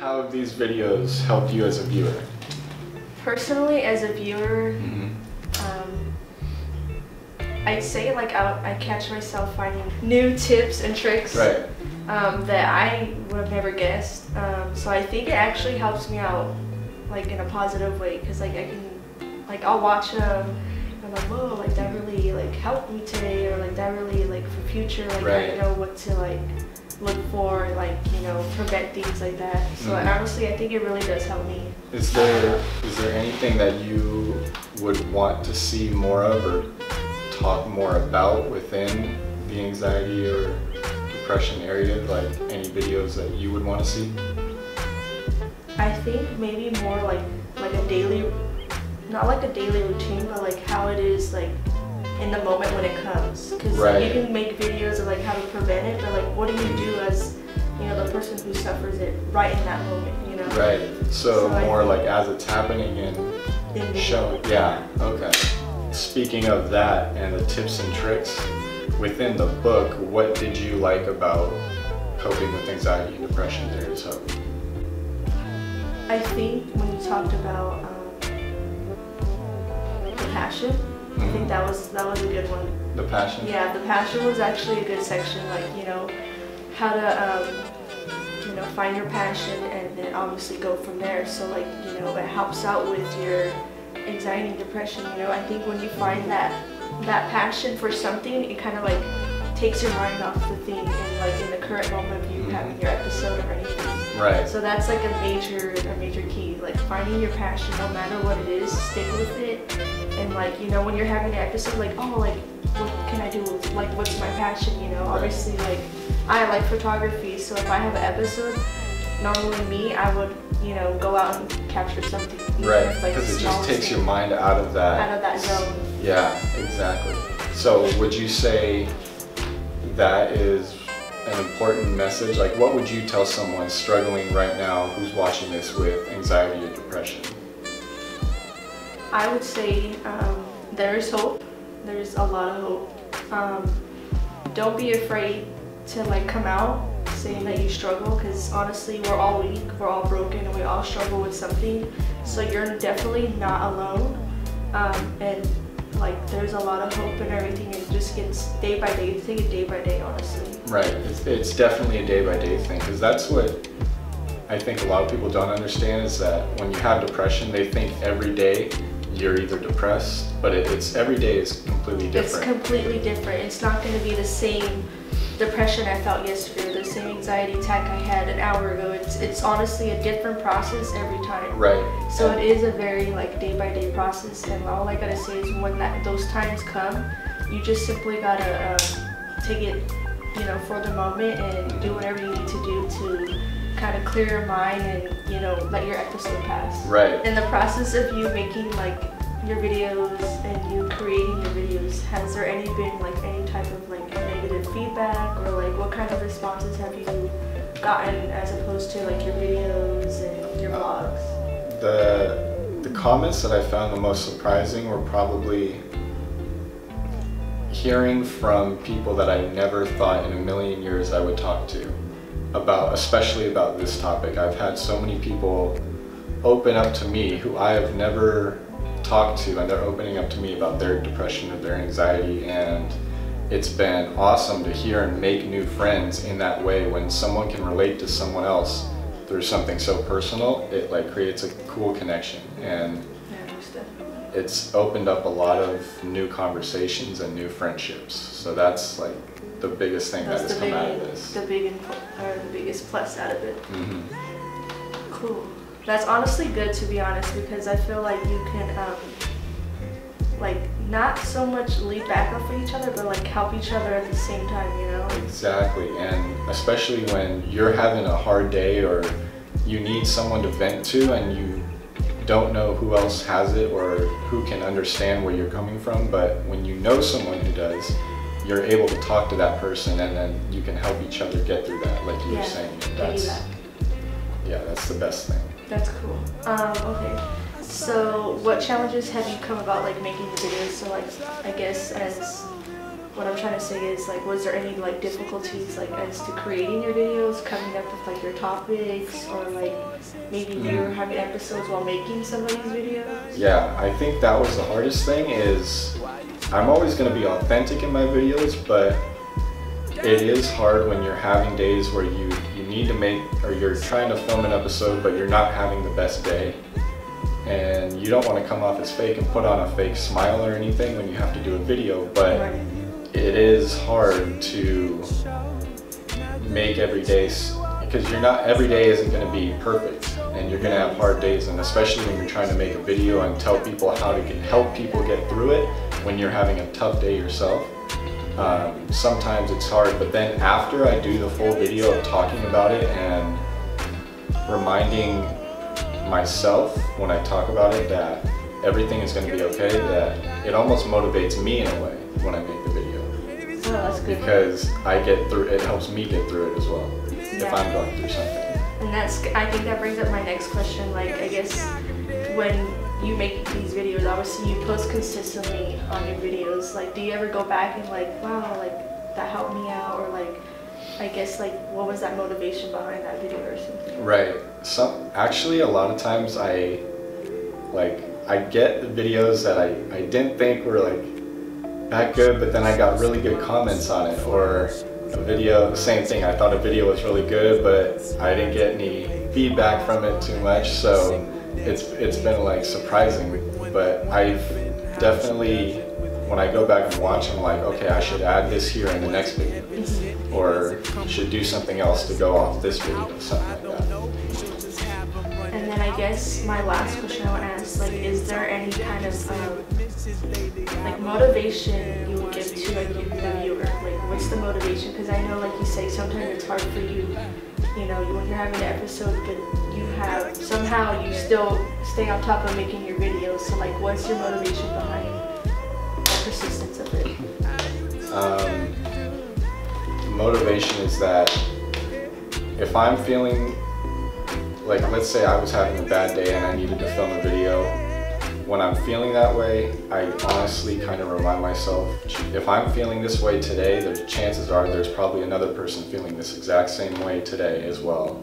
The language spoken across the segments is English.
How have these videos helped you as a viewer? Personally, as a viewer, I'd say like I catch myself finding new tips and tricks that I would have never guessed. So I think it actually helps me out like in a positive way, because like I can, like I'll watch them and I'm like, whoa, like that really like helped me today, or like that really like for future, like I know what to like look for, like, you know, prevent things like that. So honestly, I think it really does help me. Is there anything that you would want to see more of or talk more about within the anxiety or depression area, like any videos that you would want to see? I think maybe more like a daily, not like a daily routine, but like how it is like in the moment when it comes, because you can make videos of like how to prevent it, but like what do you do as, you know, the person who suffers it right in that moment, you know? Right. So more like as it's happening and show. Yeah. Okay. Speaking of that and the tips and tricks within the book, what did you like about coping with anxiety and depression? There's hope. I think when you talked about the passion, I think that was a good one. The passion? Yeah, the passion was actually a good section, like, you know, how to, you know, find your passion and then obviously go from there. So like, you know, it helps out with your anxiety and depression, you know. I think when you find that passion for something, it kind of like takes your mind off the thing and like in the current moment of you having your episode or anything. Right. So that's like a major key, like finding your passion no matter what it is, stick with it. And like, you know, when you're having an episode, like, oh, like, what can I do? Like, what's my passion, you know? Obviously, like, I like photography, so if I have an episode, normally me, I would, you know, go out and capture something. Right, because it just takes your mind out of that zone. Yeah, exactly. So would you say that is an important message? Like, what would you tell someone struggling right now who's watching this with anxiety or depression? I would say there is hope. There's a lot of hope. Don't be afraid to like come out saying that you struggle, because honestly, we're all weak, we're all broken, and we all struggle with something. So you're definitely not alone. And like there's a lot of hope and everything, and it just gets day by day. Take it day by day, honestly. Right. It's definitely a day by day thing, because that's what I think a lot of people don't understand, is that when you have depression, they think every day you're either depressed, but it's every day is completely different. It's completely different. It's not going to be the same depression I felt yesterday, the same anxiety attack I had an hour ago. It's honestly a different process every time. Right. So it is a very like day by day process, and all I gotta say is when those times come, you just simply gotta take it, you know, for the moment and do whatever you need to do to kind of clear your mind and, you know, let your episode pass. Right. In the process of you making like your videos and you creating your videos, has there been like any type of like negative feedback, or like what kind of responses have you gotten as opposed to like your videos and your vlogs? The comments that I found the most surprising were probably hearing from people that I never thought in a million years I would talk to about, especially about this topic. I've had so many people open up to me who I have never talked to, and they're opening up to me about their depression or their anxiety, and it's been awesome to hear and make new friends in that way. When someone can relate to someone else through something so personal, it like creates a cool connection, and it's opened up a lot of new conversations and new friendships. So that's like the biggest thing that has come out of this. The biggest plus out of it. Cool. That's honestly good, to be honest, because I feel like you can like not so much lead back off of each other, but like help each other at the same time, you know? Exactly, and especially when you're having a hard day or you need someone to vent to and you don't know who else has it or who can understand where you're coming from, but when you know someone who does, you're able to talk to that person, and then you can help each other get through that, like you were saying. That's the best thing. That's cool. Okay. So what challenges have you come about like making the videos? So like, I guess as what I'm trying to say is like, was there any like difficulties like as to creating your videos, coming up with with like your topics, or like maybe you're having episodes while making some of these videos? Yeah, I think that was the hardest thing. Is I'm always going to be authentic in my videos, but it is hard when you're having days where you need to make, or you're trying to film an episode but you're not having the best day, and you don't want to come off as fake and put on a fake smile or anything when you have to do a video, but it is hard to make every day, because every day isn't going to be perfect, and you're going to have hard days, and especially when you're trying to make a video and tell people how to help people get through it when you're having a tough day yourself. Sometimes it's hard, but then after I do the full video of talking about it and reminding myself when I talk about it that everything is going to be okay, that it almost motivates me in a way when I make the video. Oh, that's good. Because it helps me get through it as well, if I'm going through something. And I think that brings up my next question. Like, I guess when you make these videos, obviously you post consistently on your videos. Like, do you ever go back and like, wow, like that helped me out, or like, I guess like, what was that motivation behind that video or something? Right. Actually, a lot of times I get videos that I didn't think were like that good, but then I got really good comments on it, or a video, same thing. I thought a video was really good, but I didn't get any feedback from it too much, so it's been like surprising. But I've definitely, when I go back and watch, I'm like, okay, I should add this here in the next video, or should do something else to go off this video, something like that. And then I guess my last question I want to ask, like, is there any kind of like motivation you would give to like the viewer? Like, what's the motivation? Because I know, like you say, sometimes it's hard for you, you know, when you're having an episode, but somehow you still stay on top of making your videos. So like, what's your motivation behind the persistence of it? The motivation is that if I'm feeling, like, let's say I was having a bad day and I needed to film a video, when I'm feeling that way, I honestly kind of remind myself, if I'm feeling this way today, the chances are there's probably another person feeling this exact same way today as well.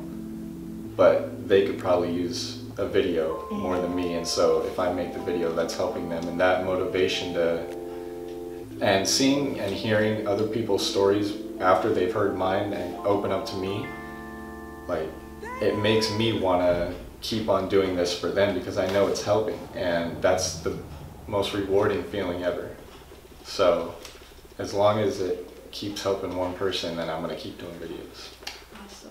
But they could probably use a video more than me, and so if I make the video, that's helping them. And that motivation and seeing and hearing other people's stories after they've heard mine and open up to me, like, it makes me want to keep on doing this for them, because I know it's helping, and that's the most rewarding feeling ever. So as long as it keeps helping one person, then I'm going to keep doing videos. Awesome.